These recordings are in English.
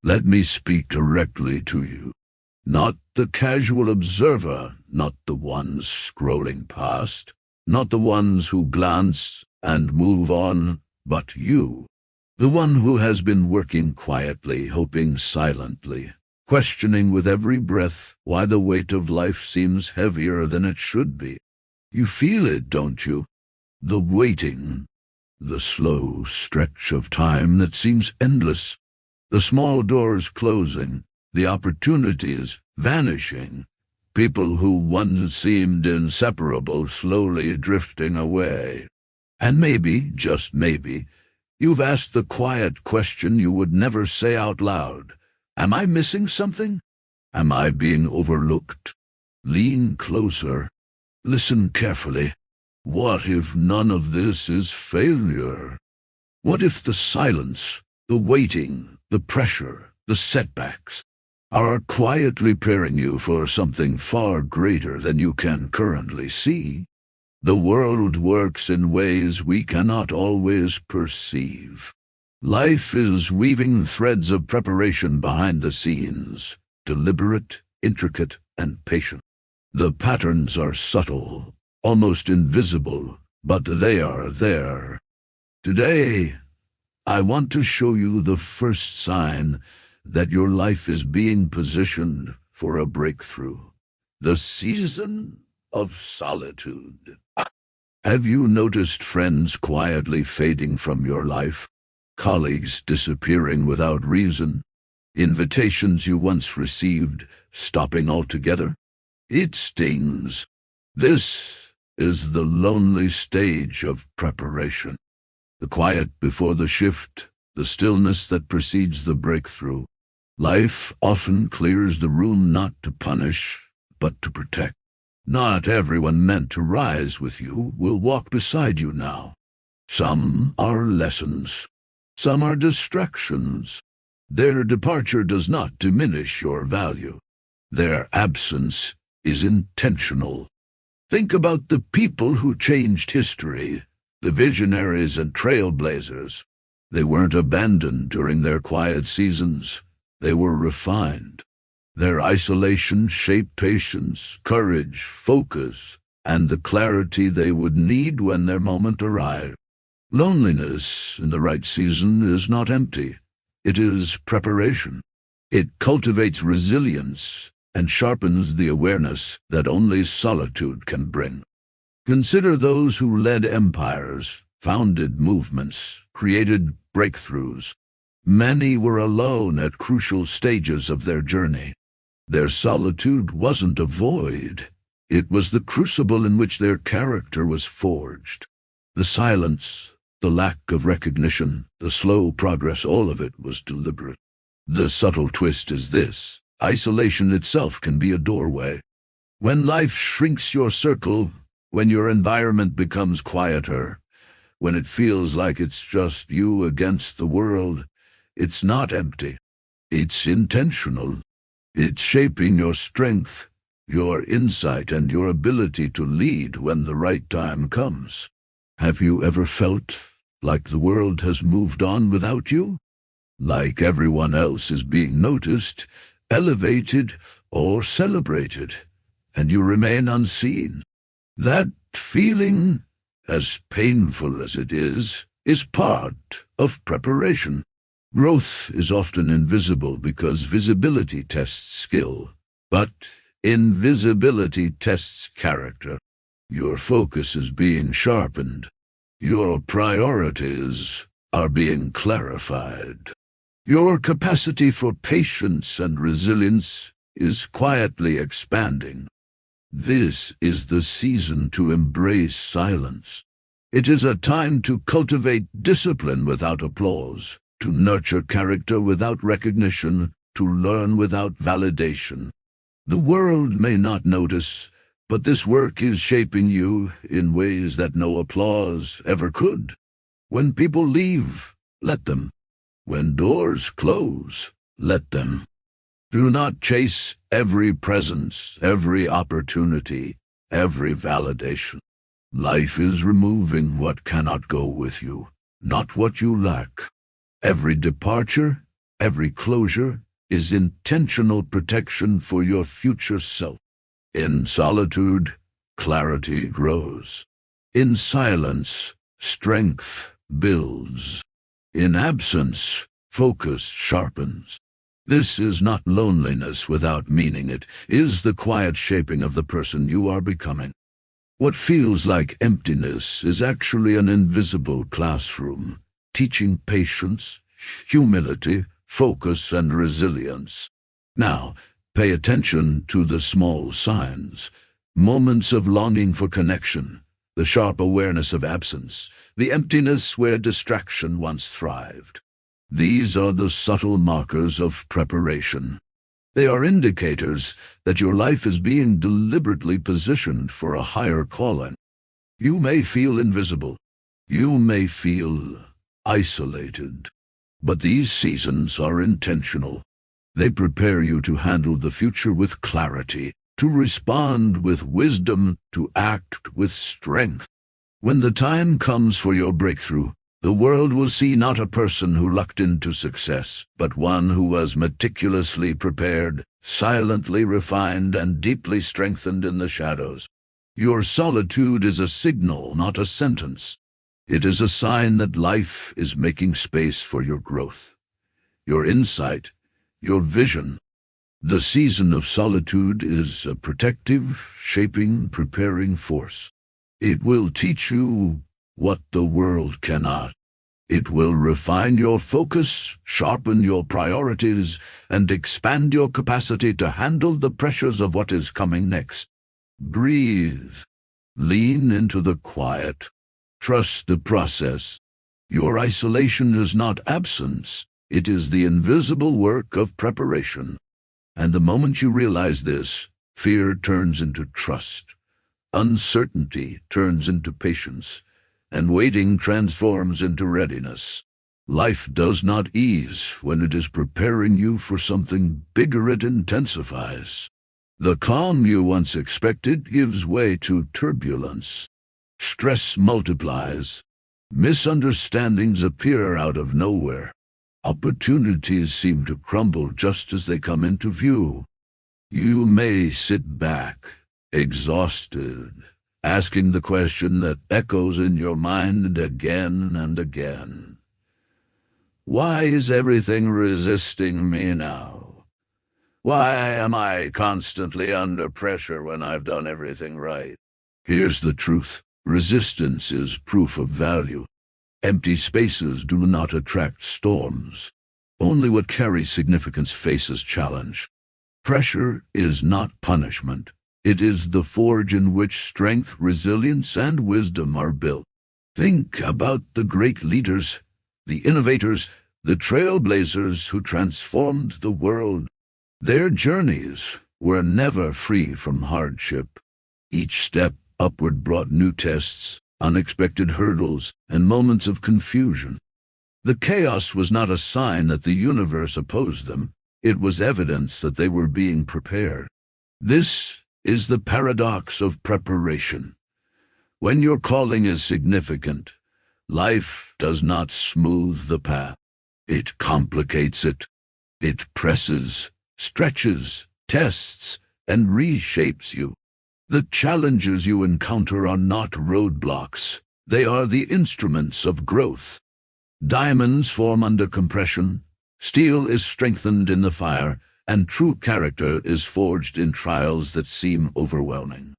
Let me speak directly to you. Not the casual observer, not the ones scrolling past, not the ones who glance and move on, but you, the one who has been working quietly, hoping silently, questioning with every breath why the weight of life seems heavier than it should be. You feel it, don't you? The waiting, the slow stretch of time that seems endless, the small doors closing, the opportunities vanishing, people who once seemed inseparable slowly drifting away. And maybe, just maybe, you've asked the quiet question you would never say out loud. Am I missing something? Am I being overlooked? Lean closer. Listen carefully. What if none of this is failure? What if the silence, the waiting, the pressure, the setbacks are quietly preparing you for something far greater than you can currently see? The world works in ways we cannot always perceive. Life is weaving threads of preparation behind the scenes, deliberate, intricate, and patient. The patterns are subtle, almost invisible, but they are there. Today, I want to show you the first sign that your life is being positioned for a breakthrough. The season of solitude. Have you noticed friends quietly fading from your life? Colleagues disappearing without reason? Invitations you once received stopping altogether? It stings. This is the lonely stage of preparation. The quiet before the shift, the stillness that precedes the breakthrough. Life often clears the room not to punish, but to protect. Not everyone meant to rise with you will walk beside you now. Some are lessons. Some are distractions. Their departure does not diminish your value. Their absence is intentional. Think about the people who changed history, the visionaries and trailblazers. They weren't abandoned during their quiet seasons. They were refined. Their isolation shaped patience, courage, focus, and the clarity they would need when their moment arrived. Loneliness in the right season is not empty. It is preparation. It cultivates resilience and sharpens the awareness that only solitude can bring. Consider those who led empires, founded movements, created breakthroughs. Many were alone at crucial stages of their journey. Their solitude wasn't a void. It was the crucible in which their character was forged. The silence, the lack of recognition, the slow progress, all of it was deliberate. The subtle twist is this: isolation itself can be a doorway. When life shrinks your circle, when your environment becomes quieter, when it feels like it's just you against the world, it's not empty. It's intentional. It's shaping your strength, your insight, and your ability to lead when the right time comes. Have you ever felt like the world has moved on without you? Like everyone else is being noticed, elevated, or celebrated, and you remain unseen? That feeling, as painful as it is part of preparation. Growth is often invisible because visibility tests skill, but invisibility tests character. Your focus is being sharpened. Your priorities are being clarified. Your capacity for patience and resilience is quietly expanding. This is the season to embrace silence. It is a time to cultivate discipline without applause, to nurture character without recognition, to learn without validation. The world may not notice, but this work is shaping you in ways that no applause ever could. When people leave, let them. When doors close, let them. Do not chase every presence, every opportunity, every validation. Life is removing what cannot go with you, not what you lack. Every departure Every closure is intentional protection for your future self. In solitude, clarity grows. In silence, strength builds. In absence, focus sharpens. This is not loneliness without meaning. It is the quiet shaping of the person you are becoming. What feels like emptiness is actually an invisible classroom, teaching patience, humility, focus, and resilience. Now, pay attention to the small signs, moments of longing for connection, the sharp awareness of absence, the emptiness where distraction once thrived. These are the subtle markers of preparation. They are indicators that your life is being deliberately positioned for a higher calling. You may feel invisible. You may feel isolated. But these seasons are intentional. They prepare you to handle the future with clarity, to respond with wisdom, to act with strength. When the time comes for your breakthrough, the world will see not a person who lucked into success, but one who was meticulously prepared, silently refined, and deeply strengthened in the shadows. Your solitude is a signal, not a sentence. It is a sign that life is making space for your growth, your insight, your vision. The season of solitude is a protective, shaping, preparing force. It will teach you what the world cannot. It will refine your focus, sharpen your priorities, and expand your capacity to handle the pressures of what is coming next. Breathe. Lean into the quiet. Trust the process. Your isolation is not absence. It is the invisible work of preparation. And the moment you realize this, fear turns into trust. Uncertainty turns into patience, and waiting transforms into readiness. Life does not ease when it is preparing you for something bigger. It intensifies. The calm you once expected gives way to turbulence. Stress multiplies. Misunderstandings appear out of nowhere. Opportunities seem to crumble just as they come into view. You may sit back, exhausted, asking the question that echoes in your mind again and again. Why is everything resisting me now? Why am I constantly under pressure when I've done everything right? Here's the truth. Resistance is proof of value. Empty spaces do not attract storms. Only what carries significance faces challenge. Pressure is not punishment. It is the forge in which strength, resilience, and wisdom are built. Think about the great leaders, the innovators, the trailblazers who transformed the world. Their journeys were never free from hardship. Each step upward brought new tests, unexpected hurdles, and moments of confusion. The chaos was not a sign that the universe opposed them. It was evidence that they were being prepared. This is the paradox of preparation. When your calling is significant, life does not smooth the path. It complicates it. It presses, stretches, tests, and reshapes you. The challenges you encounter are not roadblocks. They are the instruments of growth. Diamonds form under compression, steel is strengthened in the fire, and true character is forged in trials that seem overwhelming.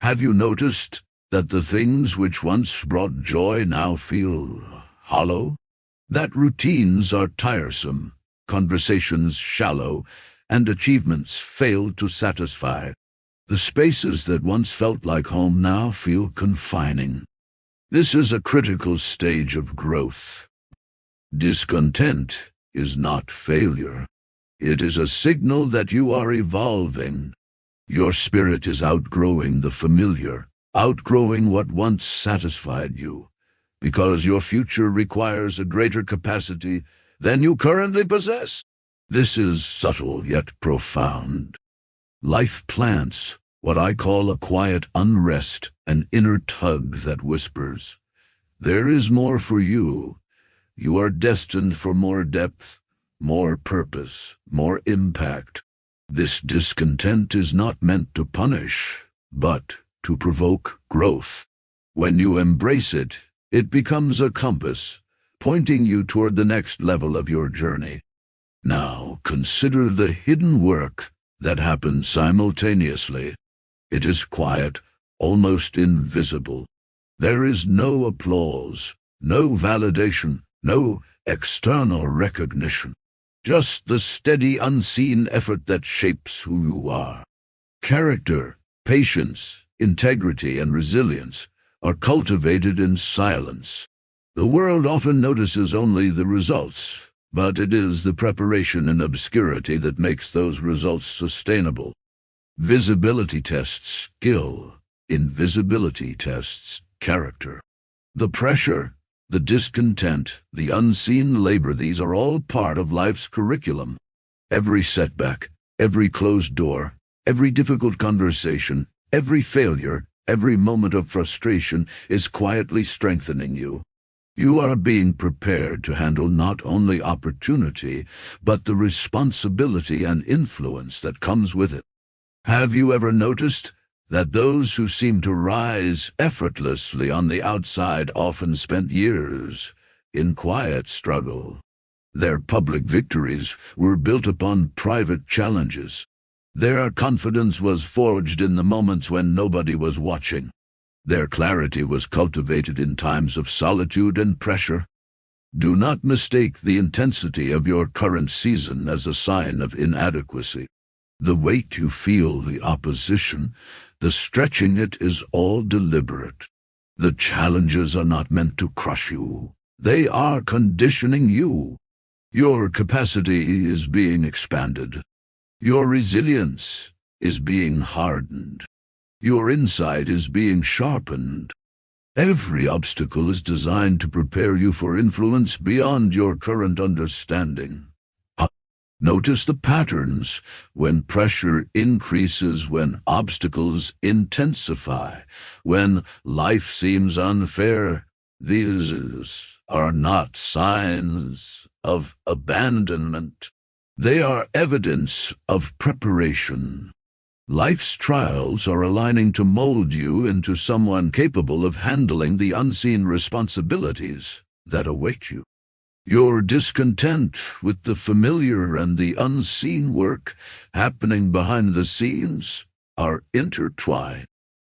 Have you noticed that the things which once brought joy now feel hollow? That routines are tiresome, conversations shallow, and achievements fail to satisfy. The spaces that once felt like home now feel confining. This is a critical stage of growth. Discontent is not failure. It is a signal that you are evolving. Your spirit is outgrowing the familiar, outgrowing what once satisfied you, because your future requires a greater capacity than you currently possess. This is subtle yet profound. Life plants what I call a quiet unrest, an inner tug that whispers, "There is more for you. You are destined for more depth, more purpose, more impact. This discontent is not meant to punish, but to provoke growth. When you embrace it, it becomes a compass, pointing you toward the next level of your journey. Now consider the hidden work that happens simultaneously. It is quiet, almost invisible. There is no applause, no validation, no external recognition. Just the steady, unseen effort that shapes who you are. Character, patience, integrity, and resilience are cultivated in silence. The world often notices only the results, but it is the preparation in obscurity that makes those results sustainable. Visibility tests skill, invisibility tests character. The pressure, the discontent, the unseen labor, these are all part of life's curriculum. Every setback, every closed door, every difficult conversation, every failure, every moment of frustration is quietly strengthening you. You are being prepared to handle not only opportunity, but the responsibility and influence that comes with it. Have you ever noticed that those who seem to rise effortlessly on the outside often spent years in quiet struggle? Their public victories were built upon private challenges. Their confidence was forged in the moments when nobody was watching. Their clarity was cultivated in times of solitude and pressure. Do not mistake the intensity of your current season as a sign of inadequacy. The weight you feel, the opposition, the stretching it is all deliberate. The challenges are not meant to crush you. They are conditioning you. Your capacity is being expanded. Your resilience is being hardened. Your insight is being sharpened. Every obstacle is designed to prepare you for influence beyond your current understanding. Notice the patterns when pressure increases, when obstacles intensify, when life seems unfair. These are not signs of abandonment. They are evidence of preparation. Life's trials are aligning to mold you into someone capable of handling the unseen responsibilities that await you. Your discontent with the familiar and the unseen work happening behind the scenes are intertwined.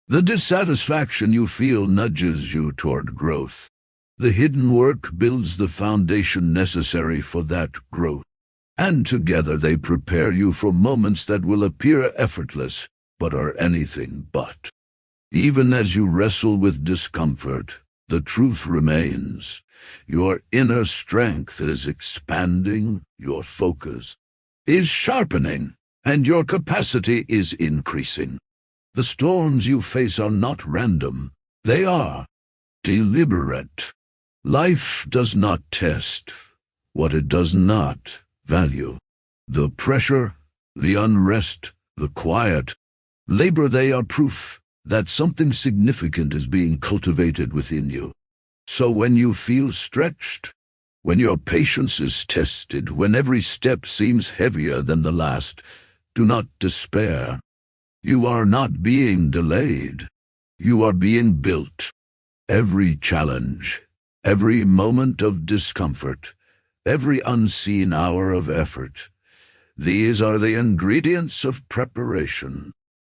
The dissatisfaction you feel nudges you toward growth. The hidden work builds the foundation necessary for that growth. And together they prepare you for moments that will appear effortless, but are anything but. Even as you wrestle with discomfort, the truth remains. Your inner strength is expanding, your focus is sharpening, and your capacity is increasing. The storms you face are not random, they are deliberate. Life does not test what it does not value. The pressure, the unrest, the quiet labor, they are proof that something significant is being cultivated within you. So when you feel stretched, when your patience is tested, when every step seems heavier than the last, do not despair. You are not being delayed. You are being built. Every challenge, every moment of discomfort, every unseen hour of effort, these are the ingredients of preparation.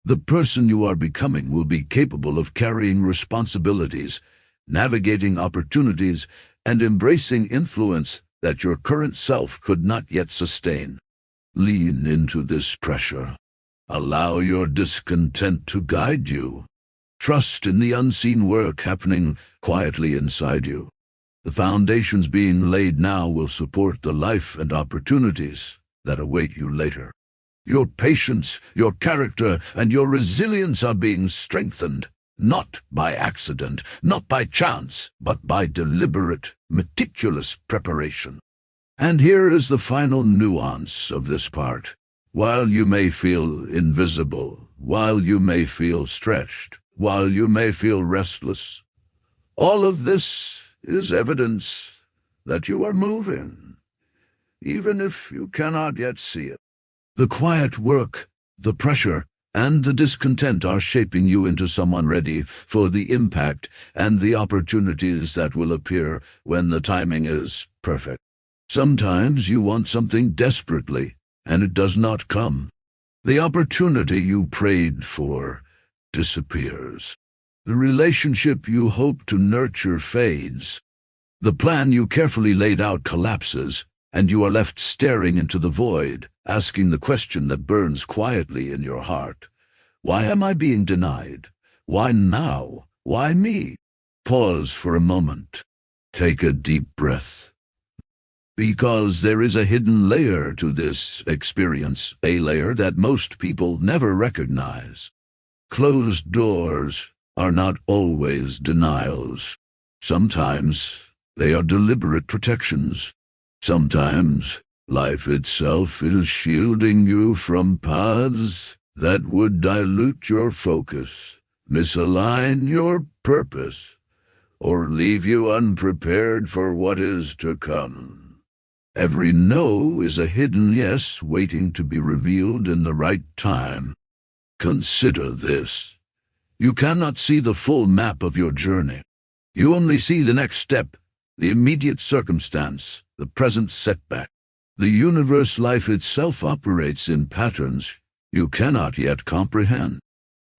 The person you are becoming will be capable of carrying responsibilities, navigating opportunities, and embracing influence that your current self could not yet sustain. Lean into this pressure. Allow your discontent to guide you. Trust in the unseen work happening quietly inside you. The foundations being laid now will support the life and opportunities that await you later. Your patience, your character, and your resilience are being strengthened, not by accident, not by chance, but by deliberate, meticulous preparation. And here is the final nuance of this part. While you may feel invisible, while you may feel stretched, while you may feel restless, all of this is evidence that you are moving. even if you cannot yet see it. The quiet work, the pressure, and the discontent are shaping you into someone ready for the impact and the opportunities that will appear when the timing is perfect. Sometimes you want something desperately, and it does not come. The opportunity you prayed for disappears. The relationship you hope to nurture fades. The plan you carefully laid out collapses, and you are left staring into the void, asking the question that burns quietly in your heart. Why am I being denied? Why now? Why me? Pause for a moment. Take a deep breath. Because there is a hidden layer to this experience, a layer that most people never recognize. Closed doors are not always denials. Sometimes they are deliberate protections. Sometimes life itself is shielding you from paths that would dilute your focus, misalign your purpose, or leave you unprepared for what is to come. Every no is a hidden yes waiting to be revealed in the right time. Consider this. You cannot see the full map of your journey. You only see the next step, the immediate circumstance, the present setback. The universe life itself operates in patterns you cannot yet comprehend.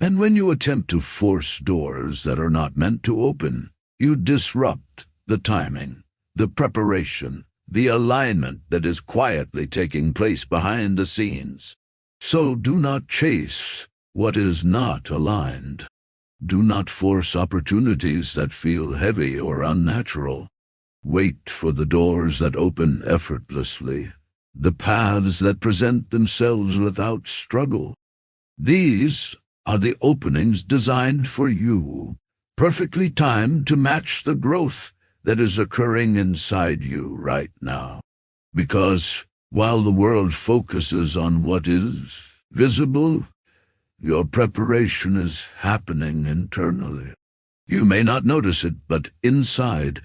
And when you attempt to force doors that are not meant to open, you disrupt the timing, the preparation, the alignment that is quietly taking place behind the scenes. So do not chase what is not aligned. Do not force opportunities that feel heavy or unnatural. Wait for the doors that open effortlessly, the paths that present themselves without struggle. These are the openings designed for you, perfectly timed to match the growth that is occurring inside you right now. Because while the world focuses on what is visible, your preparation is happening internally. You may not notice it, but inside,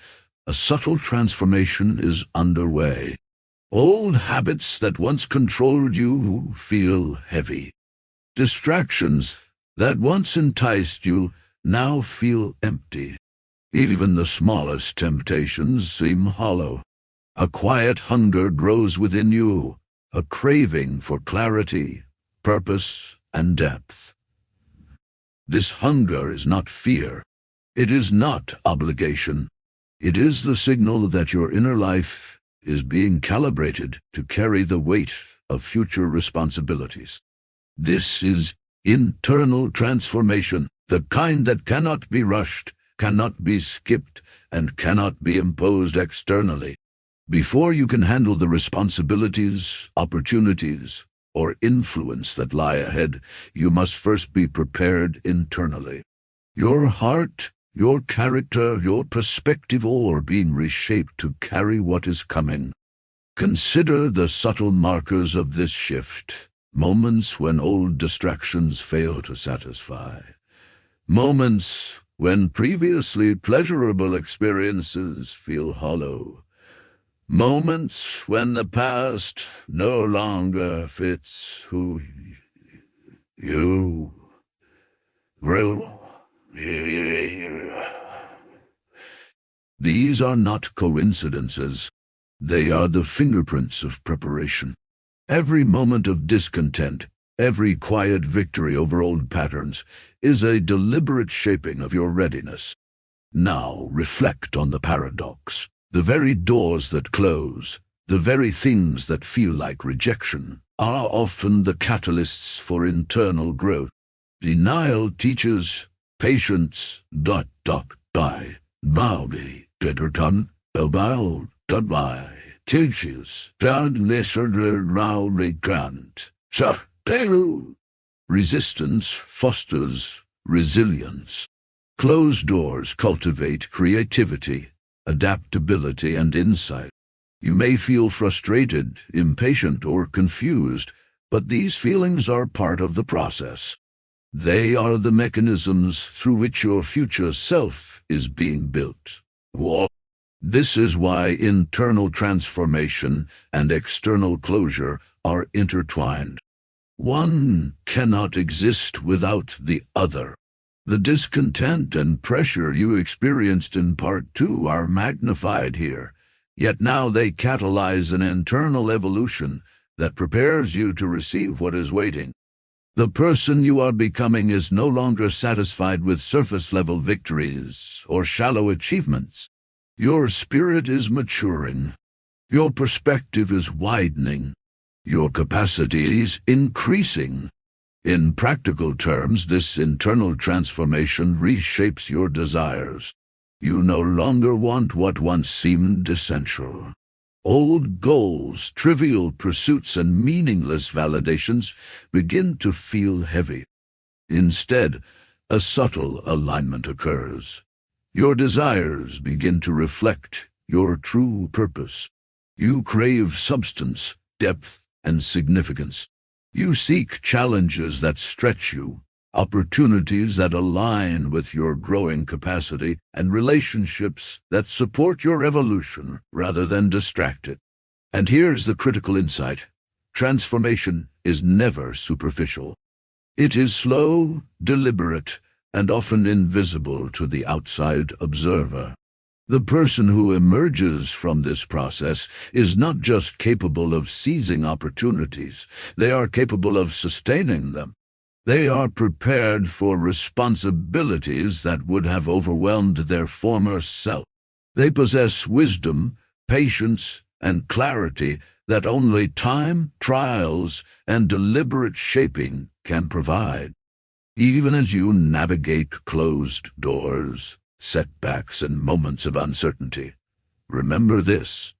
a subtle transformation is underway. Old habits that once controlled you feel heavy. Distractions that once enticed you now feel empty. Even the smallest temptations seem hollow. A quiet hunger grows within you, a craving for clarity, purpose, and depth. This hunger is not fear. It is not obligation. It is the signal that your inner life is being calibrated to carry the weight of future responsibilities. This is internal transformation, the kind that cannot be rushed, cannot be skipped, and cannot be imposed externally. Before you can handle the responsibilities, opportunities, or influence that lie ahead, you must first be prepared internally. Your heart, your character, your perspective, all are being reshaped to carry what is coming. Consider the subtle markers of this shift, moments when old distractions fail to satisfy, moments when previously pleasurable experiences feel hollow, moments when the past no longer fits who you will. These are not coincidences. They are the fingerprints of preparation. Every moment of discontent, every quiet victory over old patterns, is a deliberate shaping of your readiness. Now reflect on the paradox. The very doors that close, the very things that feel like rejection, are often the catalysts for internal growth. Denial teaches patience. Die. Bowdy. Ditterton. Elbow. Dudby. Teaches. Down lesser rowdy grant. Sartelu. Resistance fosters resilience. Closed doors cultivate creativity, adaptability, and insight. You may feel frustrated, impatient, or confused, but these feelings are part of the process. They are the mechanisms through which your future self is being built. This is why internal transformation and external closure are intertwined. One cannot exist without the other. The discontent and pressure you experienced in Part 2 are magnified here, yet now they catalyze an internal evolution that prepares you to receive what is waiting. The person you are becoming is no longer satisfied with surface-level victories or shallow achievements. Your spirit is maturing. Your perspective is widening. Your capacity is increasing. In practical terms, this internal transformation reshapes your desires. You no longer want what once seemed essential. Old goals, trivial pursuits, and meaningless validations begin to feel heavy. Instead, a subtle alignment occurs. Your desires begin to reflect your true purpose. You crave substance, depth, and significance. You seek challenges that stretch you, opportunities that align with your growing capacity, and relationships that support your evolution rather than distract it. And here's the critical insight. Transformation is never superficial. It is slow, deliberate, and often invisible to the outside observer. The person who emerges from this process is not just capable of seizing opportunities, they are capable of sustaining them. They are prepared for responsibilities that would have overwhelmed their former self. They possess wisdom, patience, and clarity that only time, trials, and deliberate shaping can provide. Even as you navigate closed doors, setbacks, and moments of uncertainty, remember this: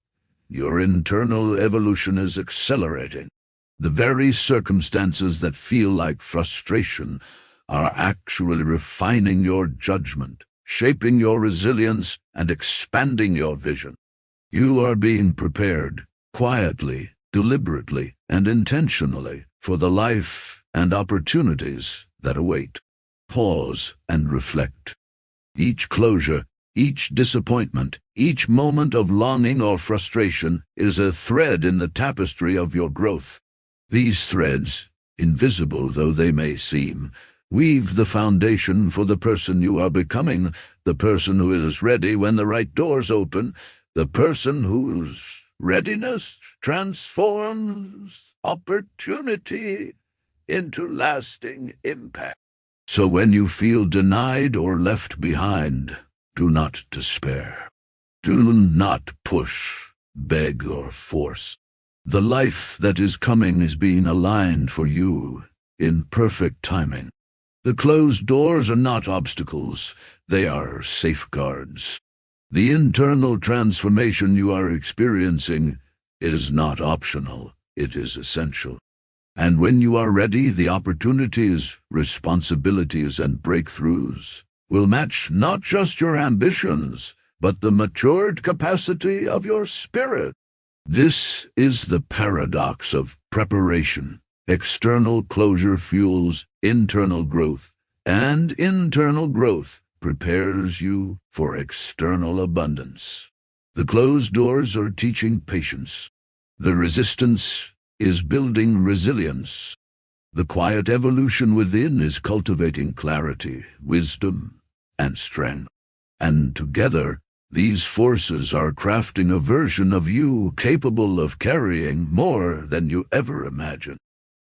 your internal evolution is accelerating. The very circumstances that feel like frustration are actually refining your judgment, shaping your resilience, and expanding your vision. You are being prepared, quietly, deliberately, and intentionally, for the life and opportunities that await. Pause and reflect. Each closure, each disappointment, each moment of longing or frustration is a thread in the tapestry of your growth. These threads, invisible though they may seem, weave the foundation for the person you are becoming, the person who is ready when the right doors open, the person whose readiness transforms opportunity into lasting impact. So when you feel denied or left behind, do not despair. Do not push, beg, or force. The life that is coming is being aligned for you in perfect timing. The closed doors are not obstacles, they are safeguards. The internal transformation you are experiencing is not optional, it is essential. And when you are ready, the opportunities, responsibilities, and breakthroughs will match not just your ambitions, but the matured capacity of your spirit. This is the paradox of preparation. External closure fuels internal growth, and internal growth prepares you for external abundance. The closed doors are teaching patience. The resistance is building resilience. The quiet evolution within is cultivating clarity, wisdom, and strength. And together, these forces are crafting a version of you capable of carrying more than you ever imagined.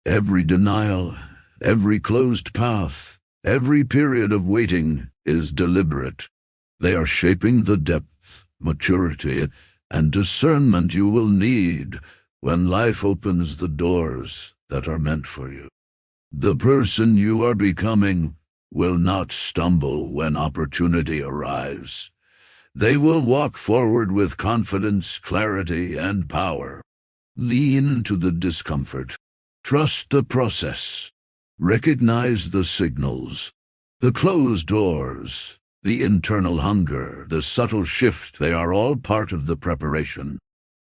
Every denial, every closed path, every period of waiting is deliberate. They are shaping the depth, maturity, and discernment you will need when life opens the doors that are meant for you. The person you are becoming will not stumble when opportunity arrives. They will walk forward with confidence, clarity, and power. Lean into the discomfort. Trust the process. Recognize the signals. The closed doors, the internal hunger, the subtle shift, they are all part of the preparation.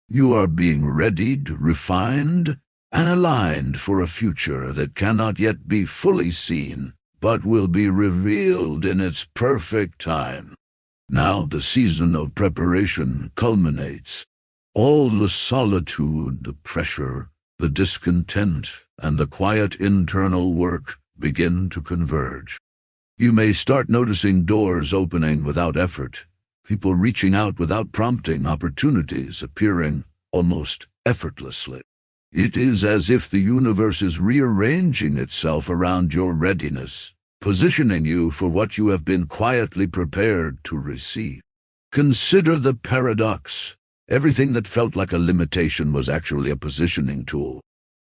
You are being readied, refined, and aligned for a future that cannot yet be fully seen, but will be revealed in its perfect time. Now the season of preparation culminates. All the solitude, the pressure, the discontent, and the quiet internal work begin to converge. You may start noticing doors opening without effort, people reaching out without prompting, opportunities appearing almost effortlessly. It is as if the universe is rearranging itself around your readiness, positioning you for what you have been quietly prepared to receive. Consider the paradox. Everything that felt like a limitation was actually a positioning tool.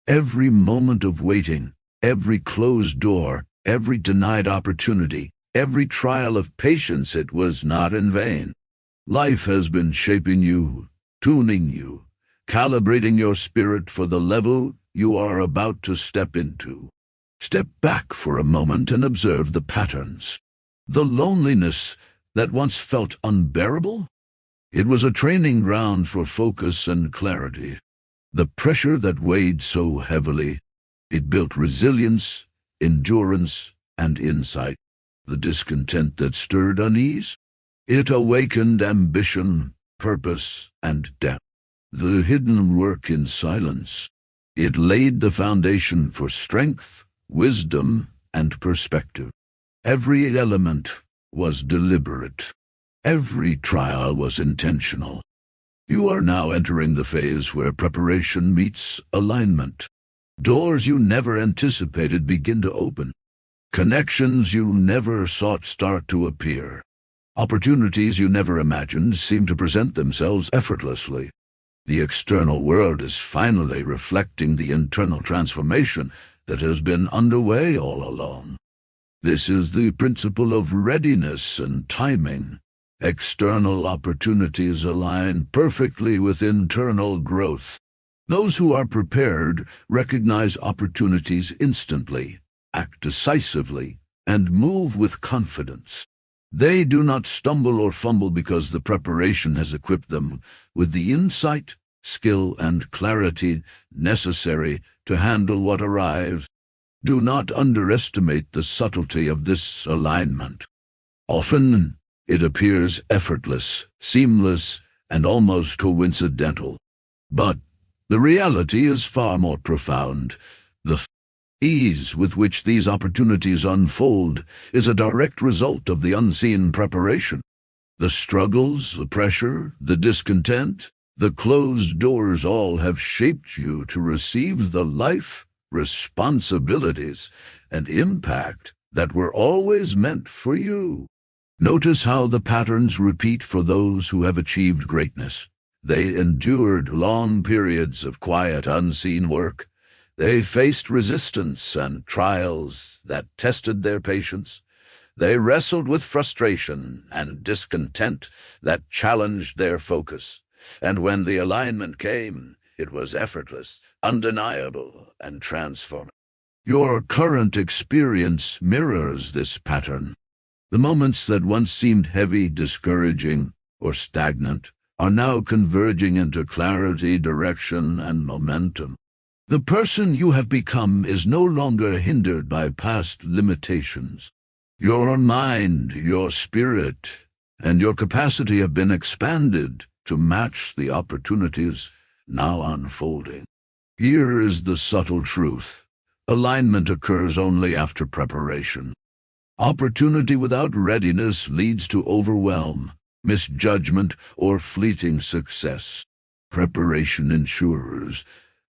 Every moment of waiting, every closed door, every denied opportunity, every trial of patience, it was not in vain. Life has been shaping you, tuning you, calibrating your spirit for the level you are about to step into. Step back for a moment and observe the patterns. The loneliness that once felt unbearable? It was a training ground for focus and clarity. The pressure that weighed so heavily, it built resilience, endurance, and insight. The discontent that stirred unease, it awakened ambition, purpose, and depth. The hidden work in silence, it laid the foundation for strength, wisdom, and perspective. Every element was deliberate. Every trial was intentional. You are now entering the phase where preparation meets alignment. Doors you never anticipated begin to open. Connections you never sought start to appear. Opportunities you never imagined seem to present themselves effortlessly. The external world is finally reflecting the internal transformation that has been underway all along. This is the principle of readiness and timing. External opportunities align perfectly with internal growth. Those who are prepared recognize opportunities instantly, act decisively, and move with confidence. They do not stumble or fumble because the preparation has equipped them with the insight, skill, and clarity necessary to handle what arrives. Do not underestimate the subtlety of this alignment. Often, it appears effortless, seamless, and almost coincidental. But the reality is far more profound. The ease with which these opportunities unfold is a direct result of the unseen preparation. The struggles, the pressure, the discontent, the closed doors all have shaped you to receive the life, responsibilities, and impact that were always meant for you. Notice how the patterns repeat for those who have achieved greatness. They endured long periods of quiet, unseen work. They faced resistance and trials that tested their patience. They wrestled with frustration and discontent that challenged their focus. And when the alignment came, it was effortless, undeniable, and transformative. Your current experience mirrors this pattern. The moments that once seemed heavy, discouraging, or stagnant are now converging into clarity, direction, and momentum. The person you have become is no longer hindered by past limitations. Your mind, your spirit, and your capacity have been expanded to match the opportunities now unfolding. Here is the subtle truth. Alignment occurs only after preparation. Opportunity without readiness leads to overwhelm, misjudgment, or fleeting success. Preparation ensures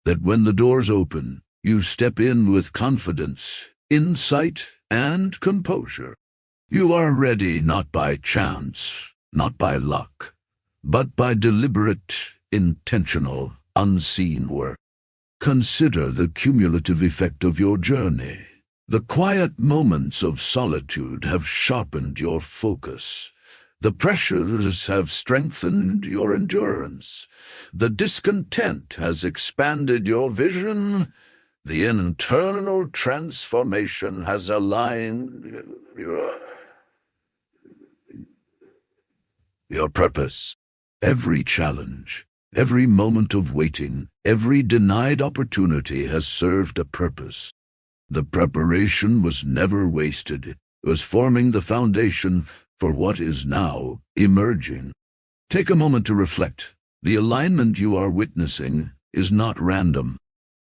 that when the doors open, you step in with confidence, insight, and composure. You are ready not by chance, not by luck, but by deliberate, intentional, unseen work. Consider the cumulative effect of your journey. The quiet moments of solitude have sharpened your focus. The pressures have strengthened your endurance. The discontent has expanded your vision. The internal transformation has aligned your purpose. Every challenge, every moment of waiting, every denied opportunity has served a purpose. The preparation was never wasted. It was forming the foundation for what is now emerging. Take a moment to reflect. The alignment you are witnessing is not random.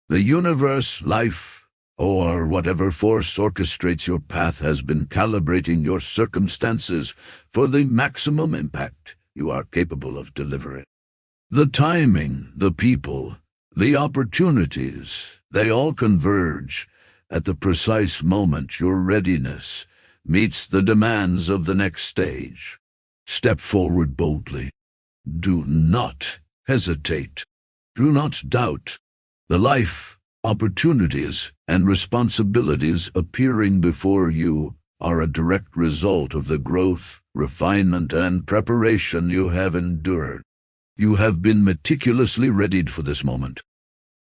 The universe, life, or whatever force orchestrates your path has been calibrating your circumstances for the maximum impact you are capable of delivering. The timing, the people, the opportunities, they all converge at the precise moment your readiness meets the demands of the next stage. Step forward boldly. Do not hesitate. Do not doubt. The life, opportunities, and responsibilities appearing before you are a direct result of the growth, refinement, and preparation you have endured. You have been meticulously readied for this moment.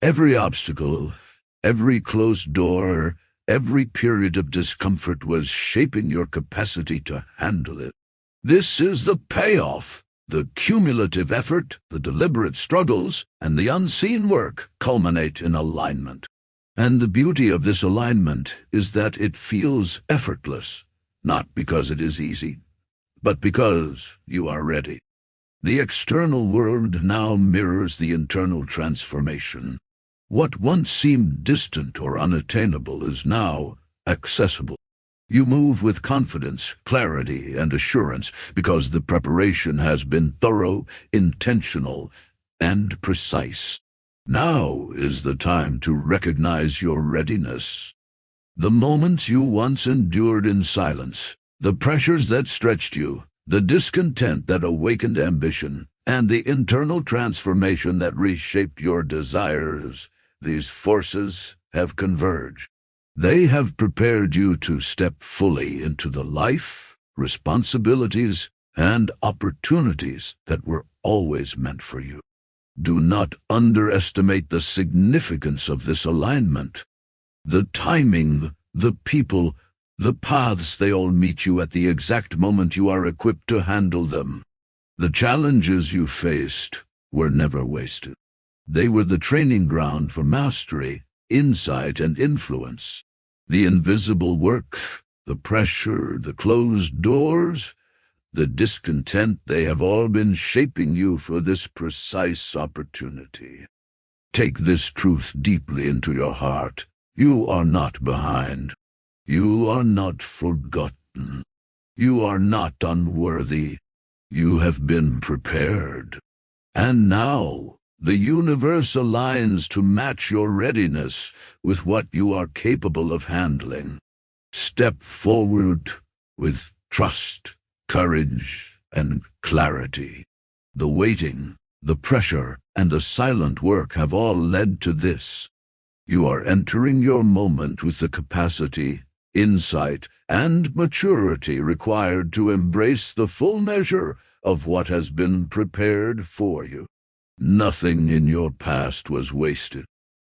Every obstacle, every closed door, every period of discomfort was shaping your capacity to handle it. This is the payoff. The cumulative effort, the deliberate struggles, and the unseen work culminate in alignment. And the beauty of this alignment is that it feels effortless, not because it is easy, but because you are ready. The external world now mirrors the internal transformation. What once seemed distant or unattainable is now accessible. You move with confidence, clarity, and assurance because the preparation has been thorough, intentional, and precise. Now is the time to recognize your readiness. The moments you once endured in silence, the pressures that stretched you, the discontent that awakened ambition, and the internal transformation that reshaped your desires, these forces have converged. They have prepared you to step fully into the life, responsibilities, and opportunities that were always meant for you. Do not underestimate the significance of this alignment. The timing, the people, the paths, they all meet you at the exact moment you are equipped to handle them. The challenges you faced were never wasted. They were the training ground for mastery, insight, and influence. The invisible work, the pressure, the closed doors, the discontent, they have all been shaping you for this precise opportunity. Take this truth deeply into your heart. You are not behind. You are not forgotten. You are not unworthy. You have been prepared. And now, the universe aligns to match your readiness with what you are capable of handling. Step forward with trust, courage, and clarity. The waiting, the pressure, and the silent work have all led to this. You are entering your moment with the capacity, insight, and maturity required to embrace the full measure of what has been prepared for you. Nothing in your past was wasted.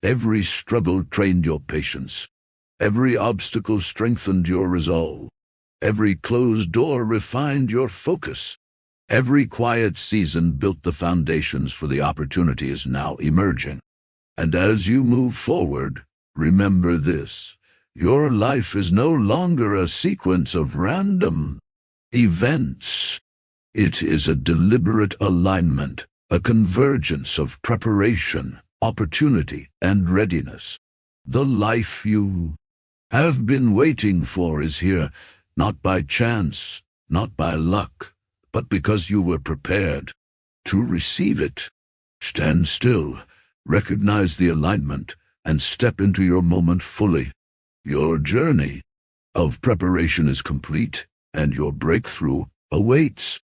Every struggle trained your patience. Every obstacle strengthened your resolve. Every closed door refined your focus. Every quiet season built the foundations for the opportunities now emerging. And as you move forward, remember this. Your life is no longer a sequence of random events. It is a deliberate alignment, a convergence of preparation, opportunity, and readiness. The life you have been waiting for is here, not by chance, not by luck, but because you were prepared to receive it. Stand still, recognize the alignment, and step into your moment fully. Your journey of preparation is complete, and your breakthrough awaits.